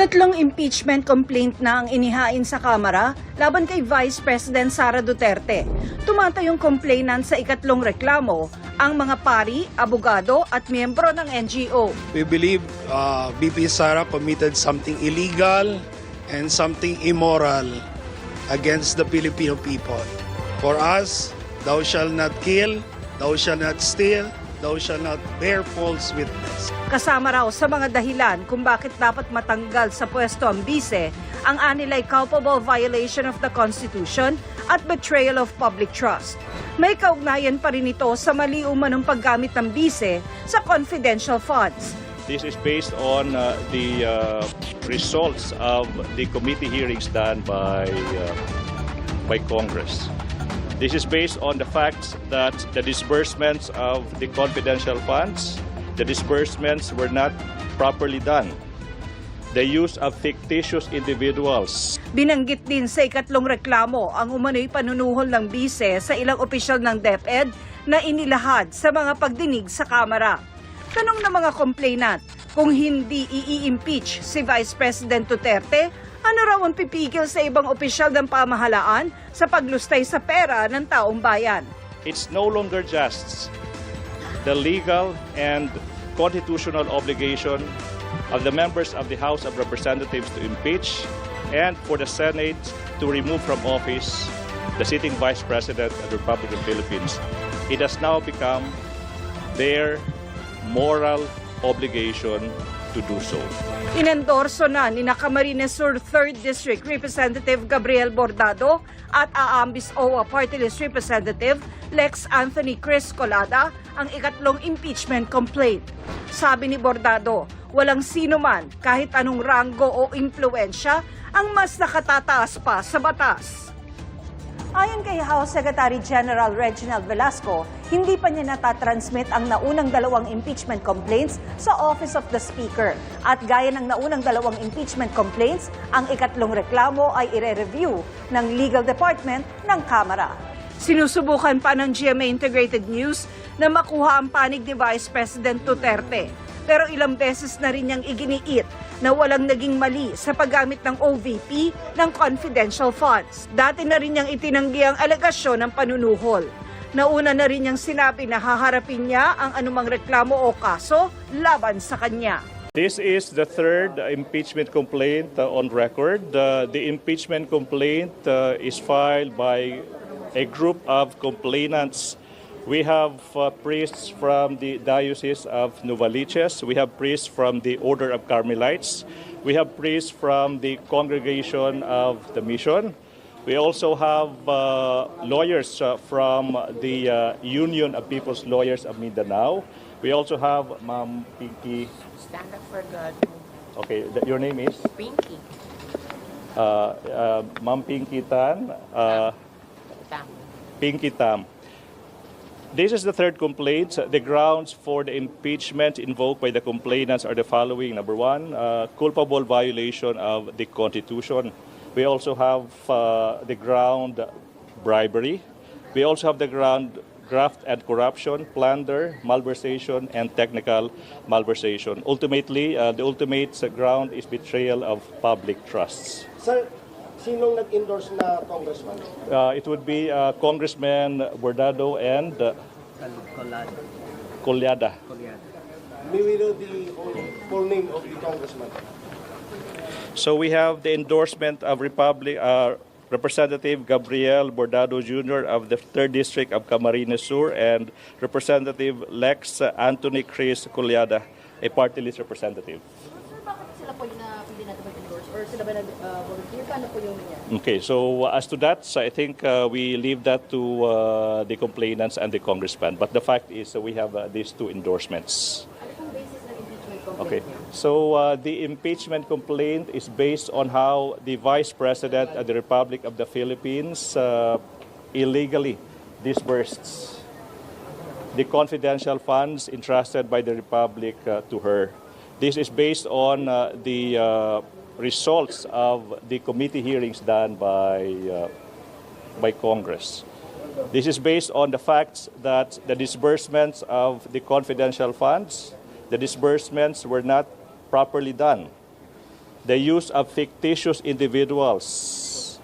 Tatlong impeachment complaint na ang inihain sa Kamara laban kay Vice President Sara Duterte. Tumatayong complainant sa ikatlong reklamo ang mga pari, abogado at miyembro ng NGO. We believe VP Sara committed something illegal and something immoral against the Filipino people. For us, thou shalt not kill, thou shalt not steal, thou shalt not bear false witness. Kasama raw sa mga dahilan kung bakit dapat matanggal sa pwesto ang bise, ang anilay culpable violation of the Constitution at betrayal of public trust. May kaugnayan pa rin ito sa mali umanong paggamit ng bise sa confidential funds. This is based on the results of the committee hearings done by Congress. This is based on the facts that the disbursements of the confidential funds, the disbursements were not properly done. The use of fictitious individuals. Binanggit din sa ikatlong reklamo ang umano'y panunuhol ng bise sa ilang opisyal ng DepEd na inilahad sa mga pagdinig sa Kamara. Tanong ng mga complainant, kung hindi i-impeach si Vice President Duterte, ano raw ang pipigil sa ibang opisyal ng pamahalaan sa paglustay sa pera ng taong bayan? It's no longer just the legal and constitutional obligation of the members of the House of Representatives to impeach and for the Senate to remove from office the sitting Vice President of the Republic of the Philippines. It has now become their moral obligation to do so. Inendorso na ni Camarines Sur 3rd District Representative Gabriel Bordado at Aambis OWA Party List Representative Lex Anthony Chris Colada ang ikatlong impeachment complaint. Sabi ni Bordado, walang sino man kahit anong ranggo o impluensya ang mas nakatataas pa sa batas. Ayon kay House Secretary General Reginald Velasco, hindi pa niya natatransmit ang naunang dalawang impeachment complaints sa Office of the Speaker. At gaya ng naunang dalawang impeachment complaints, ang ikatlong reklamo ay ire-review ng Legal Department ng Kamara. Sinusubukan pa ng GMA Integrated News na makuha ang panig ni Vice President Duterte. Pero ilang beses na rin niyang iginiit na walang naging mali sa paggamit ng OVP ng confidential funds. Dati na rin niyang itinanggi ang alegasyon ng panunuhol. Nauna na rin niyang sinabi na haharapin niya ang anumang reklamo o kaso laban sa kanya. This is the third impeachment complaint on record. The impeachment complaint is filed by a group of complainants. We have priests from the Diocese of Novaliches. We have priests from the Order of Carmelites. We have priests from the Congregation of the Mission. We also have lawyers from the Union of People's Lawyers of Mindanao. We also have Ma'am Pinky. Stand up for God. Okay, your name is? Pinky. Ma'am Pinky Tan. Tam. Pinky Tam. This is the third complaint. The grounds for the impeachment invoked by the complainants are the following. Number one, culpable violation of the Constitution. We also have the ground bribery. We also have the ground graft and corruption, plunder, malversation, and technical malversation. Ultimately, the ultimate ground is betrayal of public trusts. Sir, sinong nag-endorse na congressman? It would be Congressman Bordado and Colyada. May we know the full name of the congressman? So we have the endorsement of Representative Gabriel Bordado Jr. of the 3rd District of Camarines Sur and Representative Lex Anthony Chris Colyada, a party list representative. Sir, bakit sila po yung pwede natin mag-endorse? Or sila ba nag-volunteer? Paano po yung nangyari? Okay, so as to that, I think we leave that to the complainants and the congressman. But the fact is we have these two endorsements. Ano pong basis ng impeachment complaint Okay, niyo? so the impeachment complaint is based on how the Vice President of the Republic of the Philippines illegally disbursed the confidential funds entrusted by the Republic to her. This is based on the results of the committee hearings done by Congress. This is based on the facts that the disbursements of the confidential funds, the disbursements were not properly done. the use of fictitious individuals.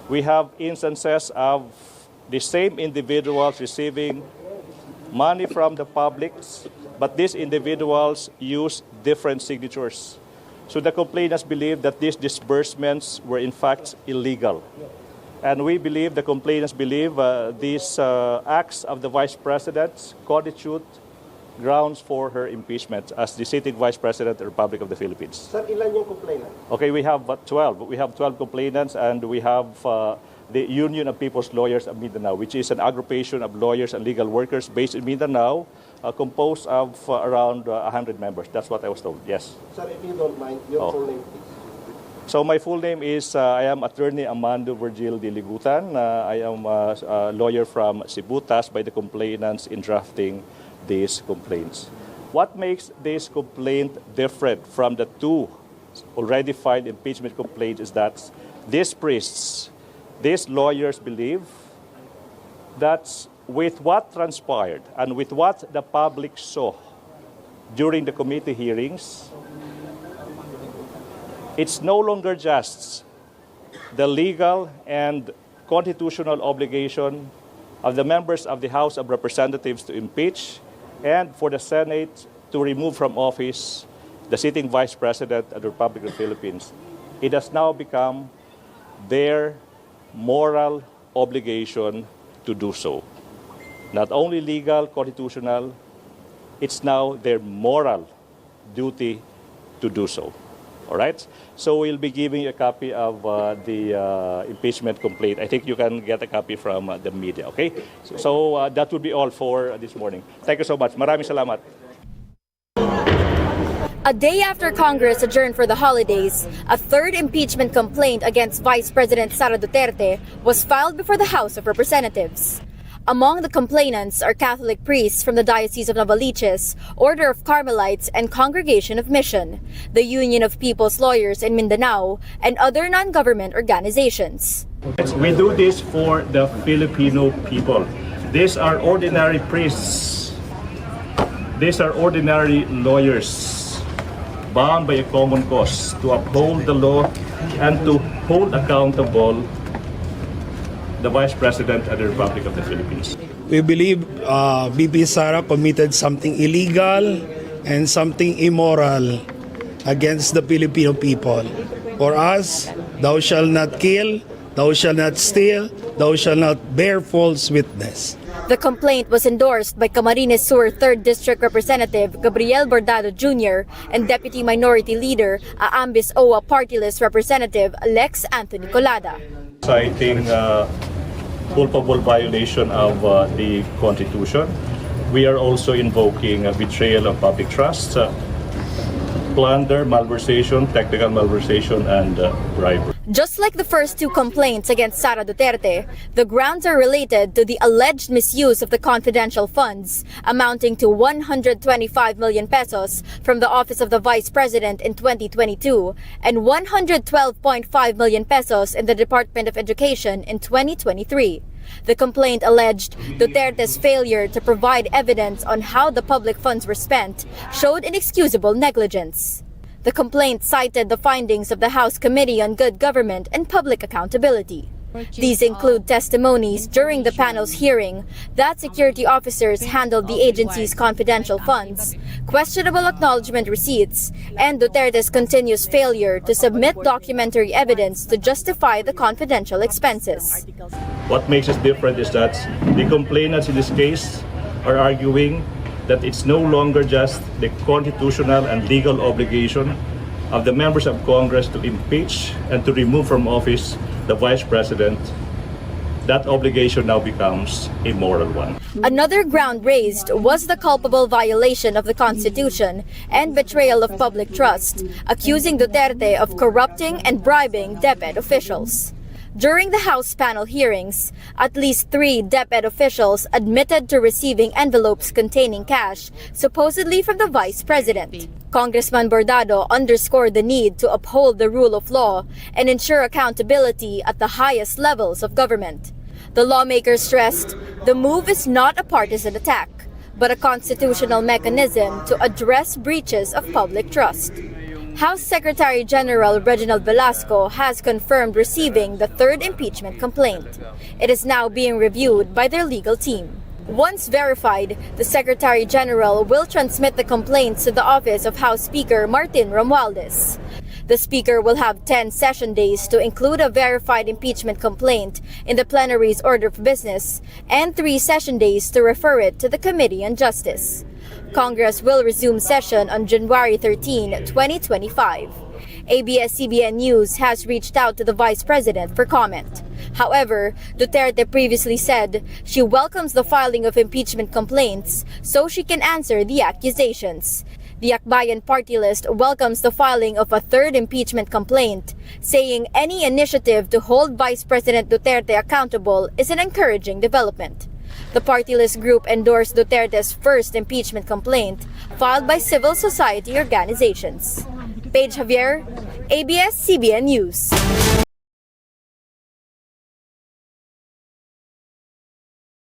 We have instances of the same individuals receiving money from the public, but these individuals use different signatures. So the complainants believe that these disbursements were in fact illegal. And we believe, the complainants believe, these acts of the Vice President constitute grounds for her impeachment as the sitting Vice President of the Republic of the Philippines. Sir, ilan yung complainant? Okay, we have 12. We have 12 complainants, and we have the Union of People's Lawyers of Mindanao, which is an aggregation of lawyers and legal workers based in Mindanao, composed of around 100 members. That's what I was told, yes. Sir, if you don't mind, your full name, please. So my full name is, I am Attorney Amando Virgil de Ligutan. I am a lawyer from Cebu, tasked by the complainants in drafting these complaints. What makes this complaint different from the two already filed impeachment complaints is that these priests, these lawyers believe that with what transpired and with what the public saw during the committee hearings, it's no longer just the legal and constitutional obligation of the members of the House of Representatives to impeach and for the Senate to remove from office the sitting Vice President of the Republic of the Philippines. It has now become their moral obligation to do so. Not only legal, constitutional, it's now their moral duty to do so. All right? So we'll be giving you a copy of the impeachment complaint. I think you can get a copy from the media, okay? So that would be all for this morning. Thank you so much. Maraming salamat. A day after Congress adjourned for the holidays, a third impeachment complaint against Vice President Sara Duterte was filed before the House of Representatives. Among the complainants are Catholic priests from the Diocese of Novaliches, Order of Carmelites, and Congregation of Mission, the Union of People's Lawyers in Mindanao, and other non-government organizations. We do this for the Filipino people. These are ordinary priests. These are ordinary lawyers bound by a common cause to uphold the law and to hold accountable the Vice President of the Republic of the Philippines. We believe VP Sara committed something illegal and something immoral against the Filipino people. For us, thou shalt not kill, thou shalt not steal, thou shalt not bear false witness. The complaint was endorsed by Camarines Sur 3rd District Representative Gabriel Bordado Jr. and Deputy Minority Leader Aambis OWA Party List Representative Lex Anthony Colada. Citing culpable violation of the Constitution. We are also invoking a betrayal of public trust, plunder, malversation, technical malversation, and bribery. Just like the first two complaints against Sara Duterte, the grounds are related to the alleged misuse of the confidential funds amounting to 125 million pesos from the Office of the Vice President in 2022 and 112.5 million pesos in the Department of Education in 2023. The complaint alleged Duterte's failure to provide evidence on how the public funds were spent showed inexcusable negligence. The complaint cited the findings of the House Committee on Good Government and Public Accountability. These include testimonies during the panel's hearing that security officers handled the agency's confidential funds, questionable acknowledgement receipts, and Duterte's continuous failure to submit documentary evidence to justify the confidential expenses. What makes us different is that the complainants in this case are arguing that it's no longer just the constitutional and legal obligation of the members of Congress to impeach and to remove from office the Vice President. That obligation now becomes a moral one. Another ground raised was the culpable violation of the Constitution and betrayal of public trust, accusing Duterte of corrupting and bribing DepEd officials. During the House panel hearings, at least 3 DepEd officials admitted to receiving envelopes containing cash, supposedly from the Vice President. Congressman Bordado underscored the need to uphold the rule of law and ensure accountability at the highest levels of government. The lawmaker stressed the move is not a partisan attack, but a constitutional mechanism to address breaches of public trust. House Secretary General Reginald Velasco has confirmed receiving the third impeachment complaint. It is now being reviewed by their legal team. Once verified, the Secretary General will transmit the complaints to the office of House Speaker Martin Romualdez. The Speaker will have 10 session days to include a verified impeachment complaint in the plenary's order of business and 3 session days to refer it to the Committee on Justice. Congress will resume session on January 13, 2025. ABS-CBN News has reached out to the Vice President for comment. However, Duterte previously said she welcomes the filing of impeachment complaints so she can answer the accusations. The Akbayan party list welcomes the filing of a third impeachment complaint, saying any initiative to hold Vice President Duterte accountable is an encouraging development. The party list group endorsed Duterte's first impeachment complaint filed by civil society organizations. Paige Javier, ABS-CBN News.